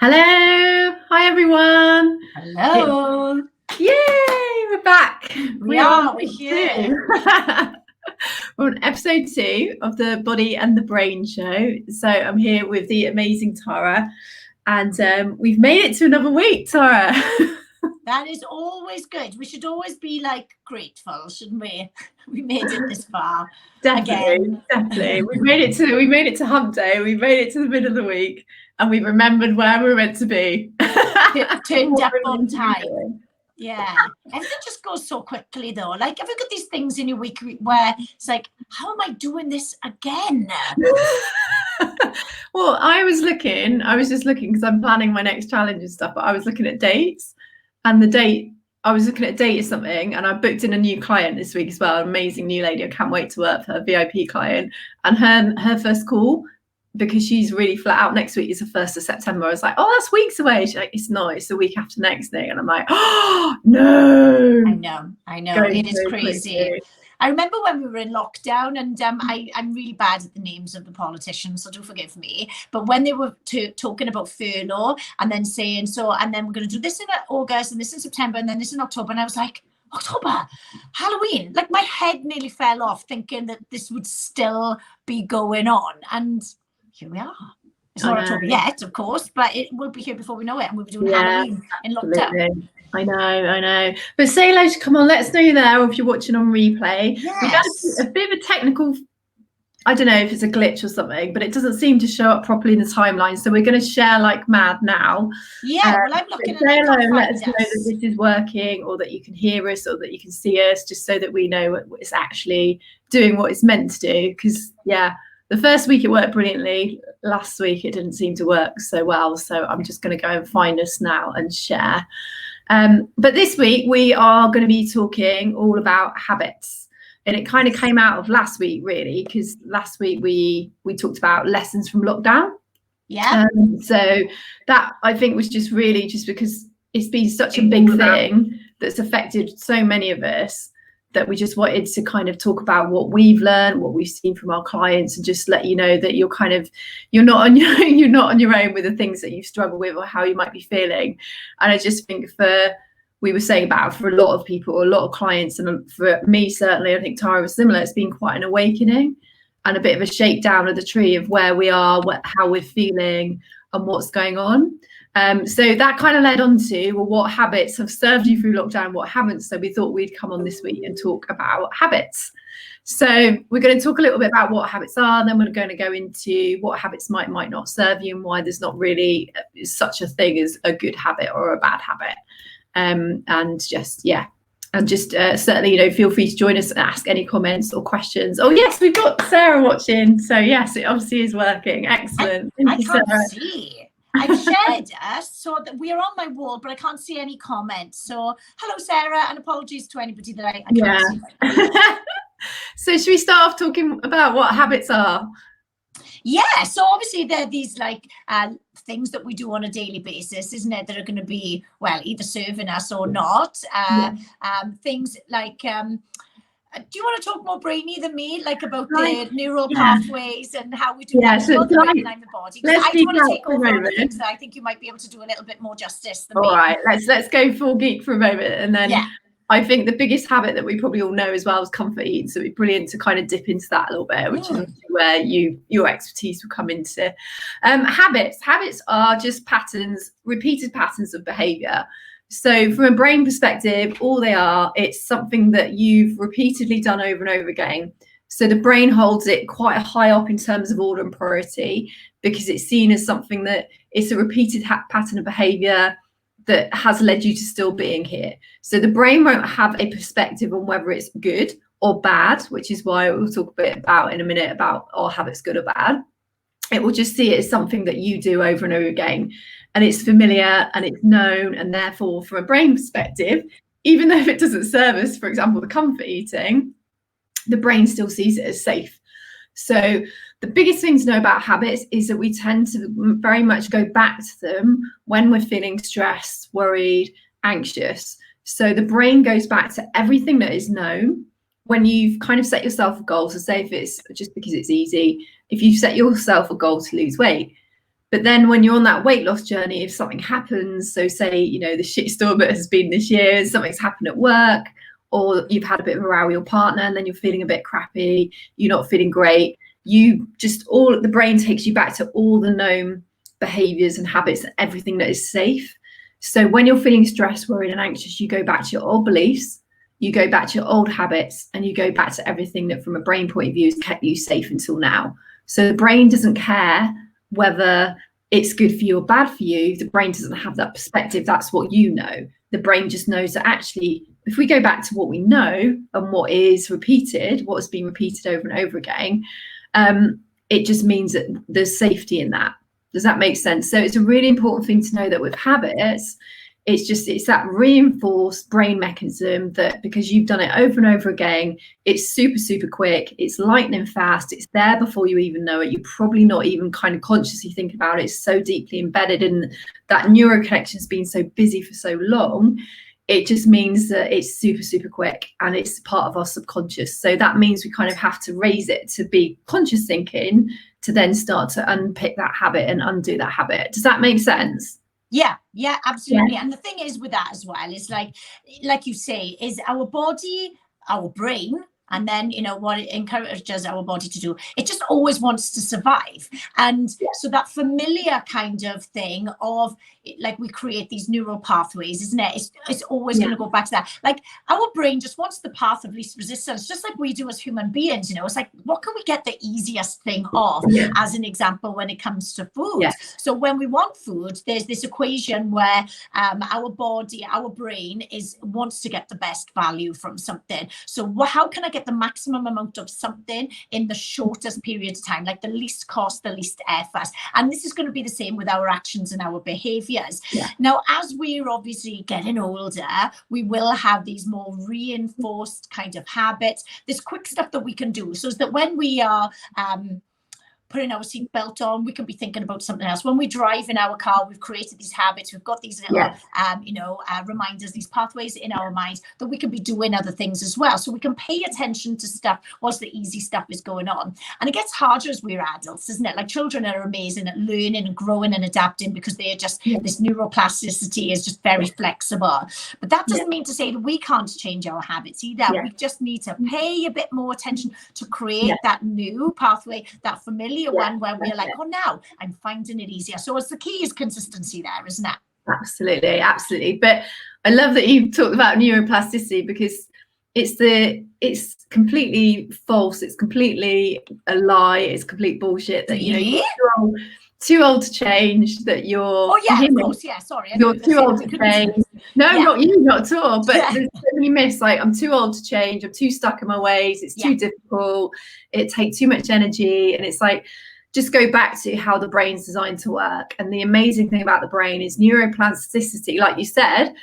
Hello, hi everyone. Hello. Yay, we're back. We're here. We're on episode 2 of the Body and the Brain show. So I'm here with the amazing Tara, and we've made it to another week, Tara. That is always good. We should always be grateful, shouldn't we? We made it this far. Definitely. We made it to hump day. We made it to the middle of the week, and we remembered where we were meant to be. Turned up on time. Yeah. Everything just goes so quickly though. Like, have you got these things in your week where it's like, how am I doing this again? Well, I was just looking because I'm planning my next challenge and stuff, but I was looking at dates, and I was looking at a date or something, and I booked in a new client this week as well, an amazing new lady. I can't wait to work for her, VIP client. And her first call, because she's really flat out, next week is the 1st of September. I was like, oh, that's weeks away. She's like, it's not, it's the week after next thing. And I'm like, oh, no. I know. It is crazy. I remember when we were in lockdown, and I'm really bad at the names of the politicians, so do forgive me. But when they were talking about furlough and then saying, and then we're going to do this in August and this in September and then this in October. And I was like, October, Halloween. Like, my head nearly fell off thinking that this would still be going on. And here we are. It's not October yet, of course, but it will be here before we know it. And we'll be doing Halloween in lockdown. I know. But say hello, come on, let us know you're there, or if you're watching on replay. Yes. We've had a bit of a technical, I don't know if it's a glitch or something, but it doesn't seem to show up properly in the timeline. So we're going to share like mad now. Yeah, well, I'm looking at it. Say hello and let us know that this is working, or that you can hear us, or that you can see us, just so that we know it's actually doing what it's meant to do. Because, the first week it worked brilliantly. Last week it didn't seem to work so well. So I'm just going to go and find us now and share. But this week we are going to be talking all about habits, and it kind of came out of last week, really, because last week we talked about lessons from lockdown. So that, I think, was just because it's been such a big thing that's affected so many of us, that we just wanted to kind of talk about what we've learned, what we've seen from our clients, and just let you know that you're not on your own with the things that you struggle with or how you might be feeling. And I just think for a lot of people, a lot of clients, and for me certainly, I think Tara was similar, it's been quite an awakening and a bit of a shakedown of the tree of where we are, how we're feeling and what's going on. So that kind of led on to, what habits have served you through lockdown, what haven't. So we thought we'd come on this week and talk about habits. So we're going to talk a little bit about what habits are, and then we're going to go into what habits might not serve you, and why there's not really such a thing as a good habit or a bad habit. Certainly, feel free to join us and ask any comments or questions. Oh yes, we've got Sarah watching. So yes, it obviously is working. Excellent. I can't see. I've shared us so that we are on my wall, but I can't see any comments. So hello, Sarah, and apologies to anybody that I can't see. So should we start off talking about what habits are? Yeah, so obviously there are these things that we do on a daily basis, isn't it, that are going to be, either serving us or not. Things like, do you want to talk more brainy than me, about the neural pathways and how we do that in the body? I do want to take over on the things that I think you might be able to do a little bit more justice than me. All right, let's go full geek for a moment, and then I think the biggest habit that we probably all know as well is comfort eating. So it'd be brilliant to kind of dip into that a little bit, which is where your expertise will come into. Habits are just repeated patterns of behavior. So from a brain perspective, all they are, it's something that you've repeatedly done over and over again. So the brain holds it quite high up in terms of order and priority, because it's seen as something that it's a repeated pattern of behavior that has led you to still being here. So the brain won't have a perspective on whether it's good or bad, which is why we'll talk a bit about in a minute about are habits good or bad. It will just see it as something that you do over and over again, and it's familiar and it's known, and therefore from a brain perspective, even though if it doesn't serve us, for example, the comfort eating, the brain still sees it as safe. So the biggest thing to know about habits is that we tend to very much go back to them when we're feeling stressed, worried, anxious. So the brain goes back to everything that is known. When you've kind of set yourself a goal, so say if it's just because it's easy, if you set yourself a goal to lose weight, But then when you're on that weight loss journey, if something happens, so say, you know, the shitstorm that has been this year, something's happened at work, or you've had a bit of a row with your partner and then you're feeling a bit crappy, you're not feeling great, the brain takes you back to all the known behaviors and habits and everything that is safe. So when you're feeling stressed, worried and anxious, you go back to your old beliefs, you go back to your old habits, and you go back to everything that from a brain point of view has kept you safe until now. So the brain doesn't care whether it's good for you or bad for you. The brain doesn't have that perspective. That's what you know. The brain just knows that actually, if we go back to what we know and what is repeated, what has been repeated over and over again, it just means that there's safety in that. Does that make sense? So it's a really important thing to know that with habits, it's that reinforced brain mechanism that because you've done it over and over again, it's super, super quick, it's lightning fast, it's there before you even know it. You're probably not even kind of consciously thinking about it. It's so deeply embedded in that neuroconnection's been so busy for so long. It just means that it's super, super quick and it's part of our subconscious. So that means we kind of have to raise it to be conscious thinking to then start to unpick that habit and undo that habit. Does that make sense? Yeah, absolutely. Yeah. And the thing is with that as well is like you say, is our body, our brain, and then, you know, what it encourages our body to do, it just always wants to survive. And so that familiar kind of thing of like we create these neural pathways, isn't it? It's always going to go back to that. Like our brain just wants the path of least resistance, just like we do as human beings. You know, it's like, what can we get the easiest thing off? As an example, when it comes to food. So when we want food, there's this equation where our body, our brain wants to get the best value from something. So how can I get the maximum amount of something in the shortest period of time, like the least cost, the least effort? And this is going to be the same with our actions and our behaviors. Now, as we're obviously getting older, we will have these more reinforced kind of habits, this quick stuff that we can do, so that when we are putting our seatbelt on, we can be thinking about something else. When we drive in our car, we've created these habits, we've got these little reminders, these pathways in our minds that we can be doing other things as well. So we can pay attention to stuff whilst the easy stuff is going on. And it gets harder as we're adults, isn't it? Like children are amazing at learning and growing and adapting because they're just, this neuroplasticity is just very flexible. But that doesn't mean to say that we can't change our habits either. We just need to pay a bit more attention to create that new pathway, that familiar one where we're like, oh, now I'm finding it easier. So it's the key is consistency there, isn't it? Absolutely. But I love that you talked about neuroplasticity because it's completely false. It's completely a lie. It's complete bullshit that you're too old to change, that you're of course, sorry, you're too old to change. No, not you, not at all. But there's so many myths like I'm too old to change, I'm too stuck in my ways, it's too difficult, it takes too much energy. And it's like, just go back to how the brain's designed to work. And the amazing thing about the brain is neuroplasticity, like you said,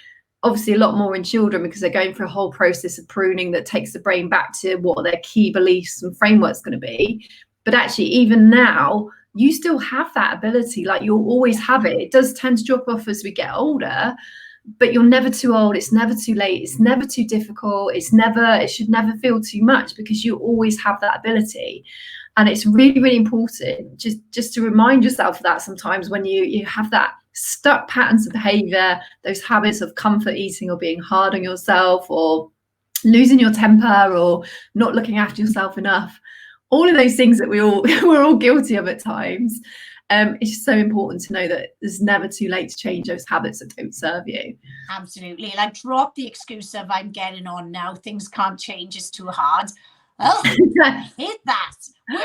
obviously a lot more in children because they're going through a whole process of pruning that takes the brain back to what their key beliefs and frameworks going to be. But actually, even now, you still have that ability. Like you'll always have it. It does tend to drop off as we get older, but you're never too old. It's never too late. It's never too difficult. It should never feel too much because you always have that ability. And it's really, really important just to remind yourself of that sometimes when you have that stuck patterns of behavior, those habits of comfort eating or being hard on yourself or losing your temper or not looking after yourself enough. All of those things that we're all guilty of at times. It's just so important to know that there's never too late to change those habits that don't serve you. Absolutely. Like drop the excuse of I'm getting on now, things can't change, it's too hard. Oh, I hate that. Do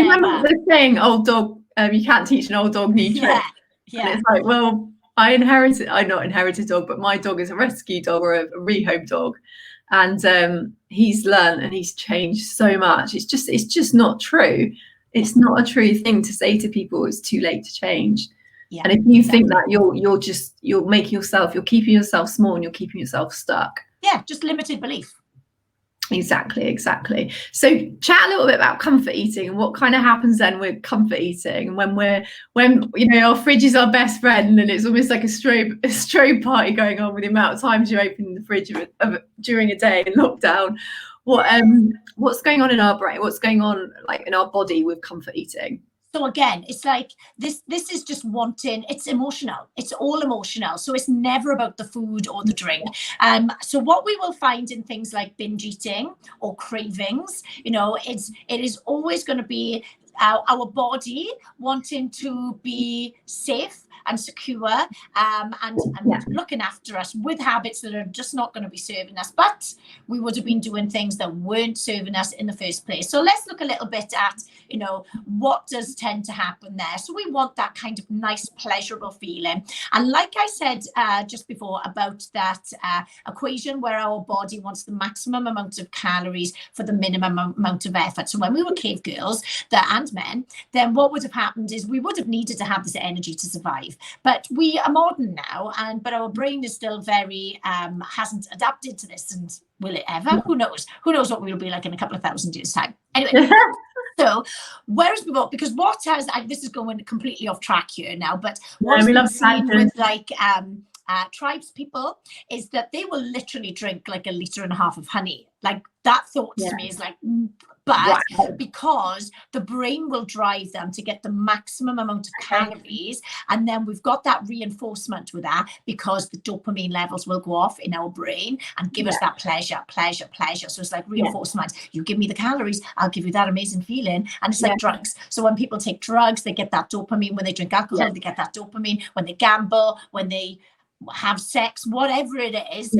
you remember the saying, old dog, you can't teach an old dog new tricks? And it's like, well, I not inherited dog, but my dog is a rescue dog or a rehome dog. And he's learned and he's changed so much. It's just not true. It's not a true thing to say to people it's too late to change. And if you think that you're making yourself, you're keeping yourself small and you're keeping yourself stuck. Just limited belief. Exactly. So chat a little bit about comfort eating and what kind of happens then with comfort eating when our fridge is our best friend and it's almost like a strobe party going on with the amount of times you open the fridge during a day in lockdown. What's going on in our brain? What's going on like in our body with comfort eating? So again, it's like this is just wanting, it's emotional. It's all emotional. So it's never about the food or the drink. So what we will find in things like binge eating or cravings, you know, it is always going to be our body wanting to be safe and secure, and looking after us with habits that are just not going to be serving us, but we would have been doing things that weren't serving us in the first place. So let's look a little bit at, you know, what does tend to happen there. So we want that kind of nice, pleasurable feeling. And like I said just before about that equation where our body wants the maximum amount of calories for the minimum amount of effort. So when we were cave girls, and men, then what would have happened is we would have needed to have this energy to survive. But we are modern now, but our brain is still very hasn't adapted to this. And will it ever? Who knows? Who knows what we'll be like in a couple of thousand years' time? Anyway. So, whereas before, because what has this is going completely off track here now, but what we've seen with like tribes people is that they will literally drink like 1.5 liters of honey. Like that thought to me is like, but because the brain will drive them to get the maximum amount of calories, and then we've got that reinforcement with that because the dopamine levels will go off in our brain and give us that pleasure. So it's like reinforcement. You give me the calories, I'll give you that amazing feeling. And it's like drugs. So when people take drugs, they get that dopamine. When they drink alcohol, they get that dopamine. When they gamble, when they have sex, whatever it is,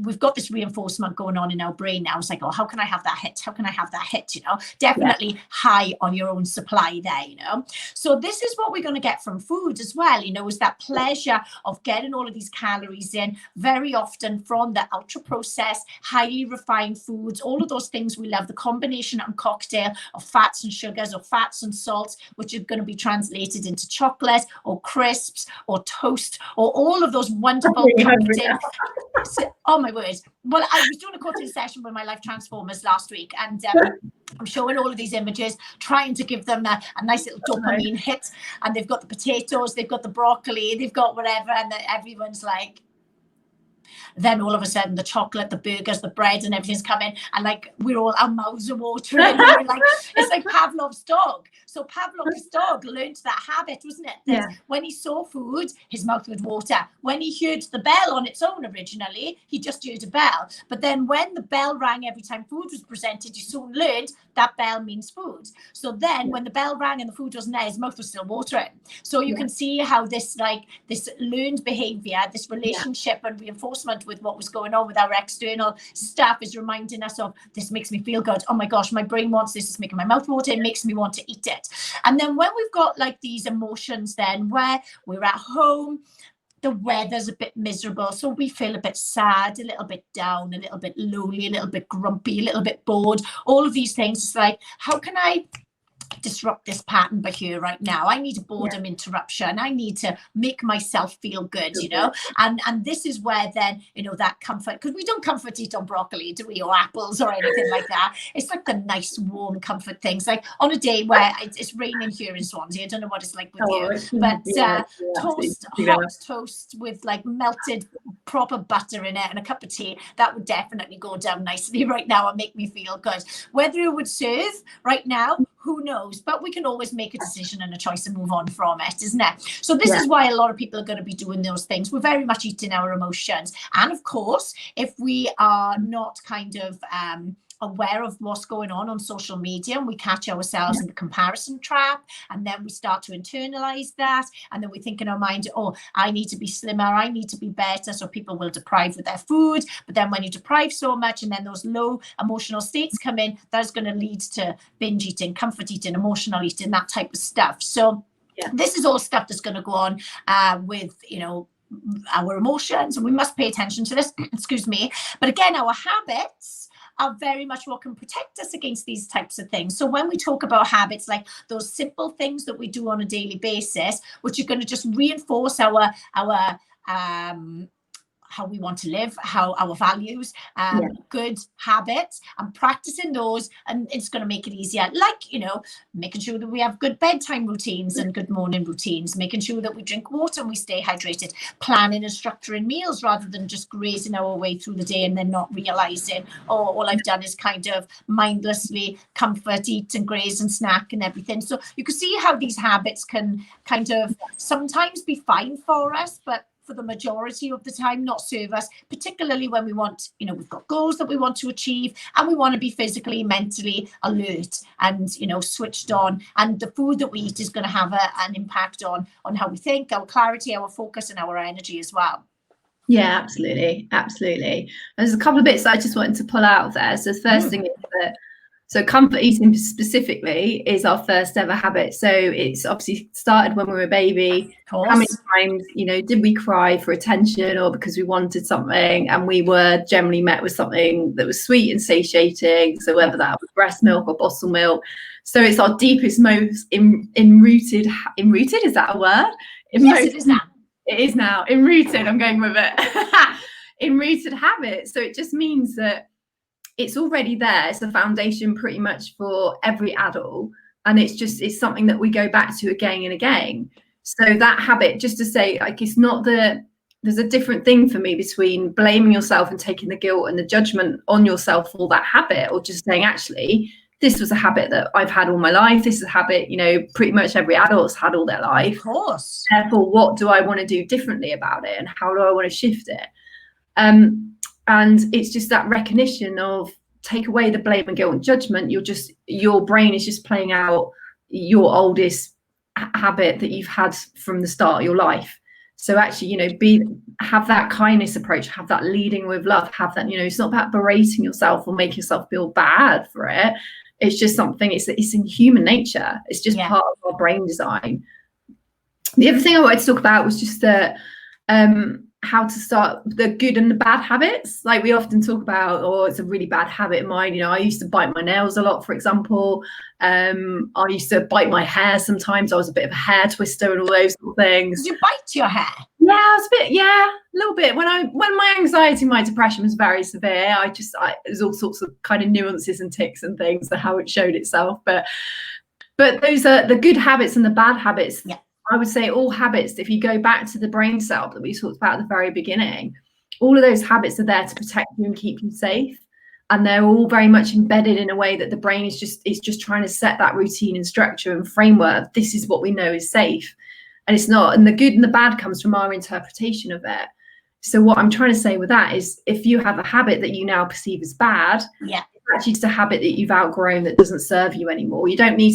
we've got this reinforcement going on in our brain now. It's like, oh, how can I have that hit? How can I have that hit? You know, definitely high on your own supply there, you know. So this is what we're going to get from food as well, you know, is that pleasure of getting all of these calories in, very often from the ultra processed, highly refined foods, all of those things we love, the combination and cocktail of fats and sugars, or fats and salts, which are going to be translated into chocolate or crisps or toast, or all of those wonderful cocktails. Oh my word. Well, I was doing a cocktail session with my Life Transformers last week, and I'm showing all of these images, trying to give them a nice little dopamine hit. And they've got the potatoes, they've got the broccoli, they've got whatever, and everyone's like, then all of a sudden the chocolate, the burgers, the bread and everything's coming, and like we're all, our mouths are watering. We're like, it's like Pavlov's dog. So Pavlov's dog learned that habit, wasn't it? That when he saw food, his mouth would water. When he heard the bell on its own originally, he just heard a bell. But then when the bell rang every time food was presented, you soon learned that bell means food. So then when the bell rang and the food wasn't there, his mouth was still watering. So you can see how this learned behavior, this relationship and reinforcement with what was going on with our external stuff is reminding us of, this makes me feel good. Oh my gosh, my brain wants this. It's making my mouth water. It makes me want to eat it. And then when we've got like these emotions then where we're at home, the weather's a bit miserable, so we feel a bit sad, a little bit down, a little bit lonely, a little bit grumpy, a little bit bored, all of these things. It's like, how can I disrupt this pattern by here right now? I need a boredom interruption. I need to make myself feel good, you know. And this is where then, you know, that comfort, because we don't comfort eat on broccoli, do we, or apples or anything like that. It's like the nice warm comfort things, like on a day where it's raining here in Swansea. I don't know what it's like with you, but hot toast with like melted proper butter in it and a cup of tea, that would definitely go down nicely right now and make me feel good. Whether it would serve right now, who knows? But we can always make a decision and a choice and move on from it, isn't it? So this is why a lot of people are going to be doing those things. We're very much eating our emotions. And of course, if we are not kind of aware of what's going on social media, and we catch ourselves in the comparison trap, and then we start to internalize that, and then we think in our mind, oh, I need to be slimmer, I need to be better. So people will deprive with their food, but then when you deprive so much and then those low emotional states come in, that's going to lead to binge eating, comfort eating, emotional eating, that type of stuff. So this is all stuff that's going to go on with, you know, our emotions, and we must pay attention to this. Excuse me. But again, our habits are very much what can protect us against these types of things. So when we talk about habits, like those simple things that we do on a daily basis, which are going to just reinforce our how we want to live, how our values, good habits, and practicing those, and it's going to make it easier. Like, you know, making sure that we have good bedtime routines and good morning routines, making sure that we drink water and we stay hydrated, planning and structuring meals rather than just grazing our way through the day and then not realizing, oh, all I've done is kind of mindlessly comfort eat and graze and snack and everything. So you can see how these habits can kind of sometimes be fine for us, but for the majority of the time not serve us, particularly when we want, you know, we've got goals that we want to achieve and we want to be physically, mentally alert and, you know, switched on. And the food that we eat is going to have an impact on how we think, our clarity, our focus, and our energy as well. Yeah, absolutely. Absolutely. There's a couple of bits that I just wanted to pull out there. So the first thing is that, so comfort eating specifically is our first ever habit. So it's obviously started when we were a baby. How many times, you know, did we cry for attention or because we wanted something, and we were generally met with something that was sweet and satiating. So whether that was breast milk or bottle milk. So it's our deepest, most enrooted, is that a word? Yes, it is now. It is now. Enrooted, I'm going with it. Enrooted habit. So it just means that it's already there. It's the foundation pretty much for every adult. And it's something that we go back to again and again. So that habit, just to say, like, it's not there's a different thing for me between blaming yourself and taking the guilt and the judgment on yourself for that habit, or just saying, actually, this was a habit that I've had all my life. This is a habit, you know, pretty much every adult's had all their life. Of course. Therefore, what do I want to do differently about it? And how do I want to shift it? And it's just that recognition of, take away the blame and guilt and judgment. Your brain is just playing out your oldest habit that you've had from the start of your life. So actually, you know, have that kindness approach, have that leading with love, have that, you know, it's not about berating yourself or making yourself feel bad for it. It's just something, it's in human nature. It's just part of our brain design. The other thing I wanted to talk about was just that, how to start the good and the bad habits. Like we often talk about, oh, it's a really bad habit of mine. You know, I used to bite my nails a lot, for example. I used to bite my hair sometimes. I was a bit of a hair twister and all those sort of things. Did you bite your hair? Yeah, I was a little bit. When my anxiety, my depression was very severe, there's all sorts of kind of nuances and tics and things of how it showed itself. But those are the good habits and the bad habits. Yeah. I would say all habits, if you go back to the brain cell that we talked about at the very beginning, all of those habits are there to protect you and keep you safe. And they're all very much embedded in a way that the brain is just trying to set that routine and structure and framework. This is what we know is safe. And it's not. And the good and the bad comes from our interpretation of it. So what I'm trying to say with that is, if you have a habit that you now perceive as bad, it's actually just a habit that you've outgrown that doesn't serve you anymore. I don't need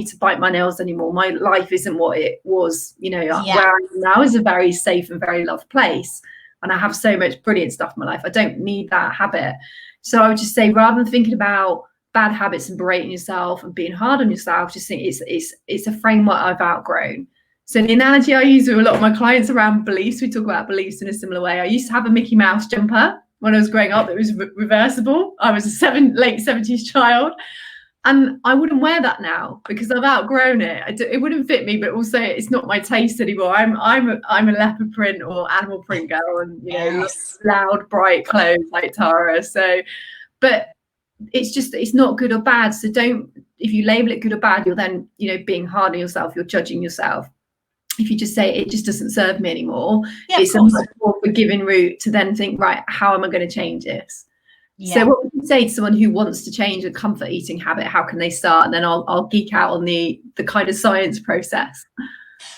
to bite my nails anymore. My life isn't what it was, you know, where I am now is a very safe and very loved place. And I have so much brilliant stuff in my life. I don't need that habit. So I would just say, rather than thinking about bad habits and berating yourself and being hard on yourself, just think it's a framework I've outgrown. So the analogy I use with a lot of my clients around beliefs, we talk about beliefs in a similar way. I used to have a Mickey Mouse jumper when I was growing up that was reversible. I was a late 70s child, and I wouldn't wear that now because I've outgrown it. It wouldn't fit me, but also it's not my taste anymore. I'm a leopard print or animal print girl, and you know, loud, bright clothes like Tara. So, but it's not good or bad. So if you label it good or bad, you're then, you know, being hard on yourself. You're judging yourself. If you just say it just doesn't serve me anymore, it's a much more forgiving route to then think, right, how am I going to change this? So what would you say to someone who wants to change a comfort eating habit? How can they start? And then I'll geek out on the kind of science process.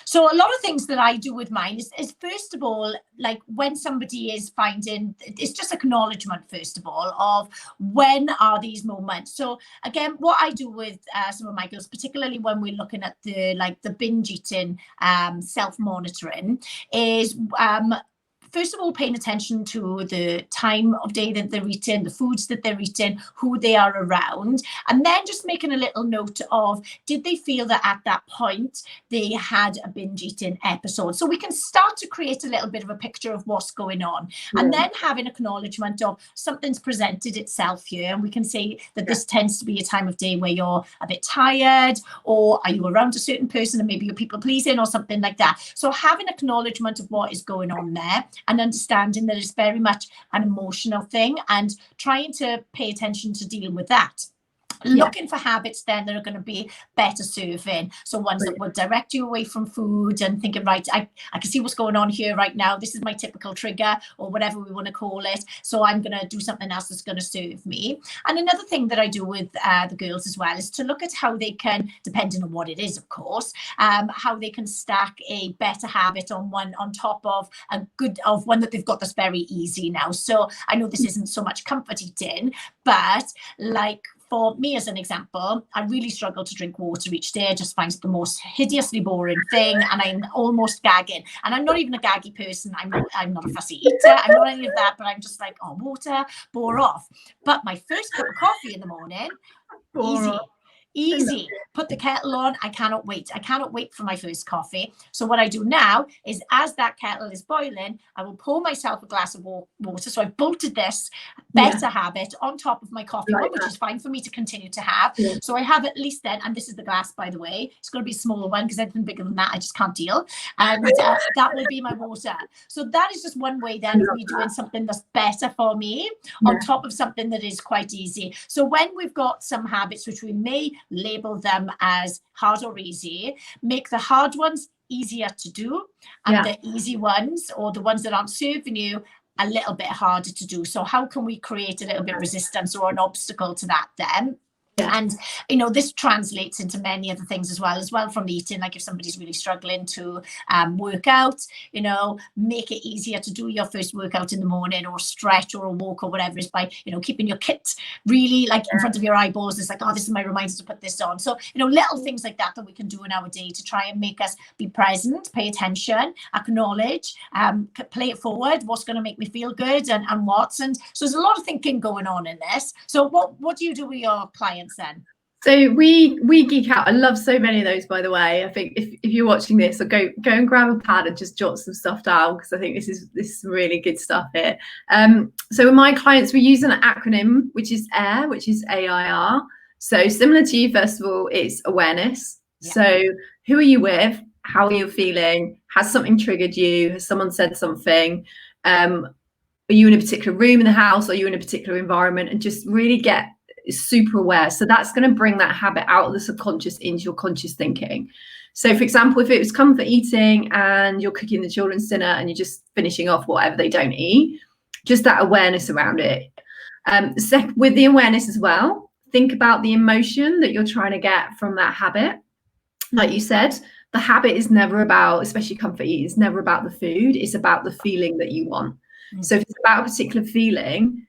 So a lot of things that I do with mine is first of all, like when somebody is finding, it's just acknowledgement, first of all, of when are these moments. So again, what I do with some of my girls, particularly when we're looking at the binge eating, self-monitoring, is first of all, paying attention to the time of day that they're eating, the foods that they're eating, who they are around, and then just making a little note of, did they feel that at that point they had a binge eating episode? So we can start to create a little bit of a picture of what's going on, and then having acknowledgement of something's presented itself here, and we can say that this tends to be a time of day where you're a bit tired, or are you around a certain person and maybe you're people pleasing or something like that. So having acknowledgement of what is going on there. and understanding that it's very much an emotional thing and trying to pay attention to dealing with that. Looking for habits then that are going to be better serving. So ones that will direct you away from food and thinking, right, I can see what's going on here right now. This is my typical trigger or whatever we want to call it. So I'm going to do something else that's going to serve me. And another thing that I do with the girls as well is to look at how they can, depending on what it is, of course, how they can stack a better habit on top of one that they've got that's very easy now. So I know this isn't so much comfort eating, but like, for me, as an example, I really struggle to drink water each day. I just find it the most hideously boring thing, and I'm almost gagging. And I'm not even a gaggy person. I'm not a fussy eater. I'm not any of that. But I'm just like, oh, water, bore off. But my first cup of coffee in the morning, easy. Put the kettle on. I cannot wait. I cannot wait for my first coffee. So what I do now is, as that kettle is boiling, I will pour myself a glass of water. So I've bolted this better habit on top of my coffee one, which is fine for me to continue to have. So I have at least then, and this is the glass, by the way, it's going to be a smaller one because anything bigger than that I just can't deal. And that will be my water. So that is just one way then of me doing something that's better for me on top of something that is quite easy. So when we've got some habits which we may label them as hard or easy, make the hard ones easier to do, and the easy ones, or the ones that aren't serving you, a little bit harder to do. So how can we create a little bit of resistance or an obstacle to that then? And, you know, this translates into many other things as well from eating. Like if somebody's really struggling to work out, you know, make it easier to do your first workout in the morning, or stretch or a walk or whatever, is by, you know, keeping your kit really like in front of your eyeballs. It's like, oh, this is my reminder to put this on. So, you know, little things like that we can do in our day to try and make us be present, pay attention, acknowledge, play it forward. What's going to make me feel good and what's. And so there's a lot of thinking going on in this. So what do you do with your clients then? So we geek out. I love so many of those, by the way. I think if you're watching this, or go and grab a pad and just jot some stuff down, because I think this is some really good stuff here. So with my clients, we use an acronym which is AIR, which is AIR. So similar to you, first of all, it's awareness. So who are you with? How are you feeling? Has something triggered you? Has someone said something? Are you in a particular room in the house? Are you in a particular environment? And just really get super aware. So that's going to bring that habit out of the subconscious into your conscious thinking. So for example, if it was comfort eating and you're cooking the children's dinner and you're just finishing off whatever they don't eat, just that awareness around it. With the awareness as well, think about the emotion that you're trying to get from that habit. Like you said, the habit is never about, especially comfort eating, it's never about the food. It's about the feeling that you want. So if it's about a particular feeling,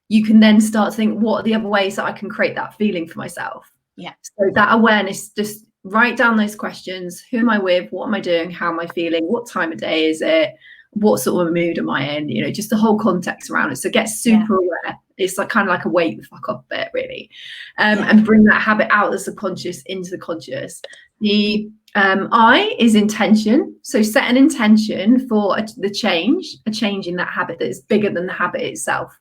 you can then start to think, what are the other ways that I can create that feeling for myself? So that awareness, just write down those questions. Who am I with? What am I doing? How am I feeling? What time of day is it? What sort of mood am I in? You know, just the whole context around it. So get super aware. It's like kind of like a wake the fuck off bit, really. And bring that habit out of the subconscious into the conscious. The I is intention. So set an intention for a change in that habit that is bigger than the habit itself.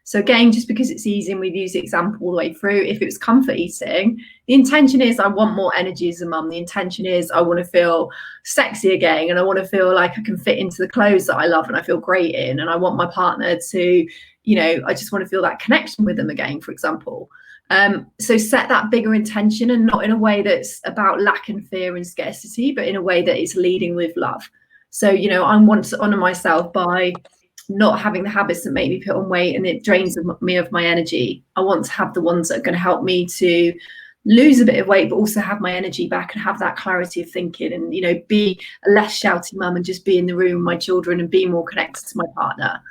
So again, just because it's easy and we've used the example all the way through, if it was comfort eating, the intention is I want more energy as a mum. The intention is I want to feel sexy again, and I want to feel like I can fit into the clothes that I love and I feel great in, and I want my partner to, you know, I just want to feel that connection with them again, for example. So set that bigger intention, and not in a way that's about lack and fear and scarcity, but in a way that is leading with love. So, you know, I want to honor myself by not having the habits that make me put on weight and it drains me of my energy. I want to have the ones that are going to help me to lose a bit of weight, but also have my energy back and have that clarity of thinking, and, you know, be a less shouty mum and just be in the room with my children and be more connected to my partner.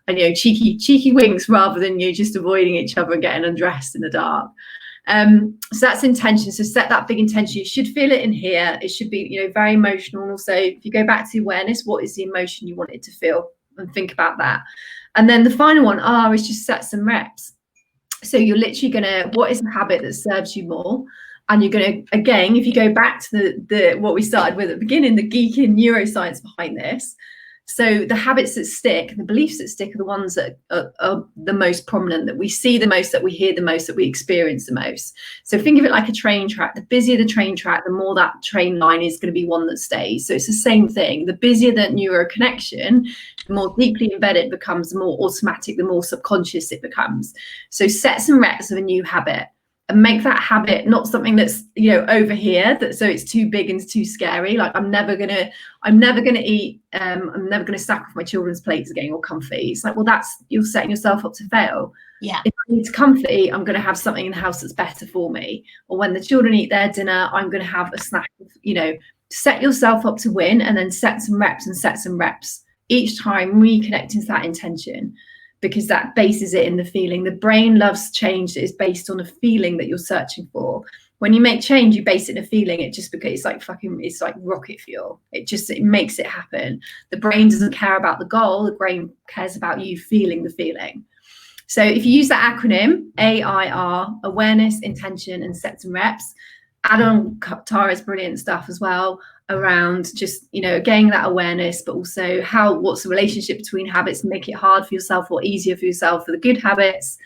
And, you know, cheeky winks rather than you just avoiding each other and getting undressed in the dark. So that's intention. So set that big intention. You should feel it in here. It should be, you know, very emotional. And also, if you go back to awareness, what is the emotion you want it to feel? And think about that. And then the final one, R, is just set some reps. So you're literally gonna, what is the habit that serves you more? And you're gonna, again, if you go back to the what we started with at the beginning, the geeky neuroscience behind this, So the habits that stick, the beliefs that stick, are the ones that are the most prominent, that we see the most, that we hear the most, that we experience the most. So think of it like a train track. The busier the train track, the more that train line is going to be one that stays. So it's the same thing. The busier that neuro connection, the more deeply embedded it becomes, the more automatic, the more subconscious it becomes. So set some reps of a new habit, and make that habit not something that's, you know, over here, that so it's too big and too scary. Like I'm never gonna eat, I'm never gonna stack off my children's plates again or comfy. It's like, well, that's, you're setting yourself up to fail. Yeah. If I need to comfy, I'm gonna have something in the house that's better for me. Or when the children eat their dinner, I'm gonna have a snack. You know, set yourself up to win, and then set some reps each time, reconnecting to that intention, because that bases it in the feeling. The brain loves change that is based on a feeling that you're searching for. When you make change, you base it in a feeling. It just, because it's like rocket fuel. It makes it happen. The brain doesn't care about the goal. The brain cares about you feeling the feeling. So if you use that acronym, AIR, awareness, intention, and set some reps, add on Tara's brilliant stuff as well around just, you know, getting that awareness, but also what's the relationship between habits, and make it hard for yourself or easier for yourself for the good habits.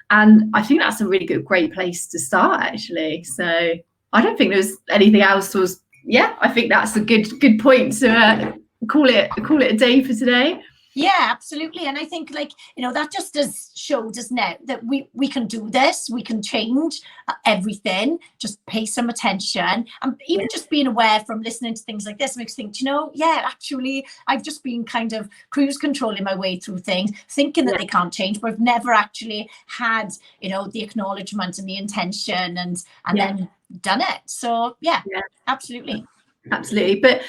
And I think that's a really great place to start, actually. So I don't think there's anything else. I think that's a good point to call it a day for today. Yeah, absolutely. And I think, like, you know, that just does show, doesn't it, that we can do this, we can change everything, just pay some attention. And even just being aware from listening to things like this makes me think, you know, yeah, actually, I've just been kind of cruise controlling my way through things, thinking that they can't change, but I've never actually had, you know, the acknowledgement and the intention and then done it. So yeah. Absolutely. But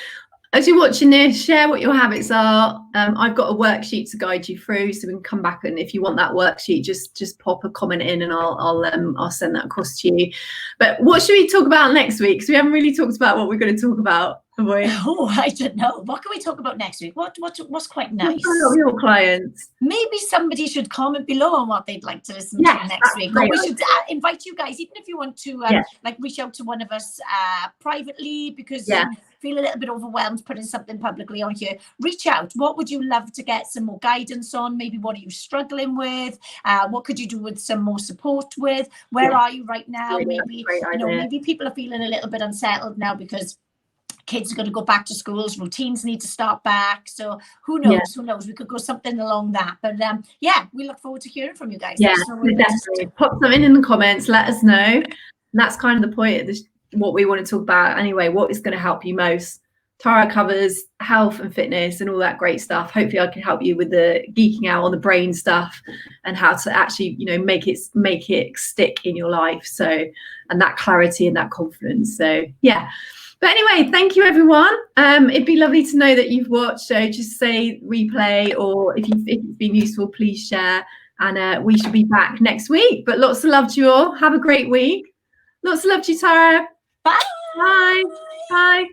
as you're watching this, share what your habits are. I've got a worksheet to guide you through, so we can come back, and if you want that worksheet, just pop a comment in, and I'll send that across to you. But what should we talk about next week? Because we haven't really talked about what we're going to talk about, have we? Oh, I don't know. What can we talk about next week? What's quite nice? Your clients. Maybe somebody should comment below on what they'd like to listen to next week. Or we should invite you guys, even if you want to like reach out to one of us privately, because you feel a little bit overwhelmed putting something publicly on here. Reach out. What would you love to get some more guidance on? Maybe what are you struggling with? What could you do with some more support with? Where are you right now? Maybe maybe people are feeling a little bit unsettled now because kids are going to go back to schools, routines need to start back. So who knows? We could go something along that. But we look forward to hearing from you guys. Definitely. Pop something in the comments, let us know. And that's kind of the point of this, what we want to talk about anyway. What is going to help you most? Tara covers health and fitness and all that great stuff. Hopefully I can help you with the geeking out on the brain stuff and how to actually, you know, make it stick in your life. So, and that clarity and that confidence. So yeah. But anyway, thank you, everyone. It'd be lovely to know that you've watched. So just say replay, or if it's been useful, please share. And we should be back next week. But lots of love to you all. Have a great week. Lots of love to you, Tara. Bye. Bye. Bye.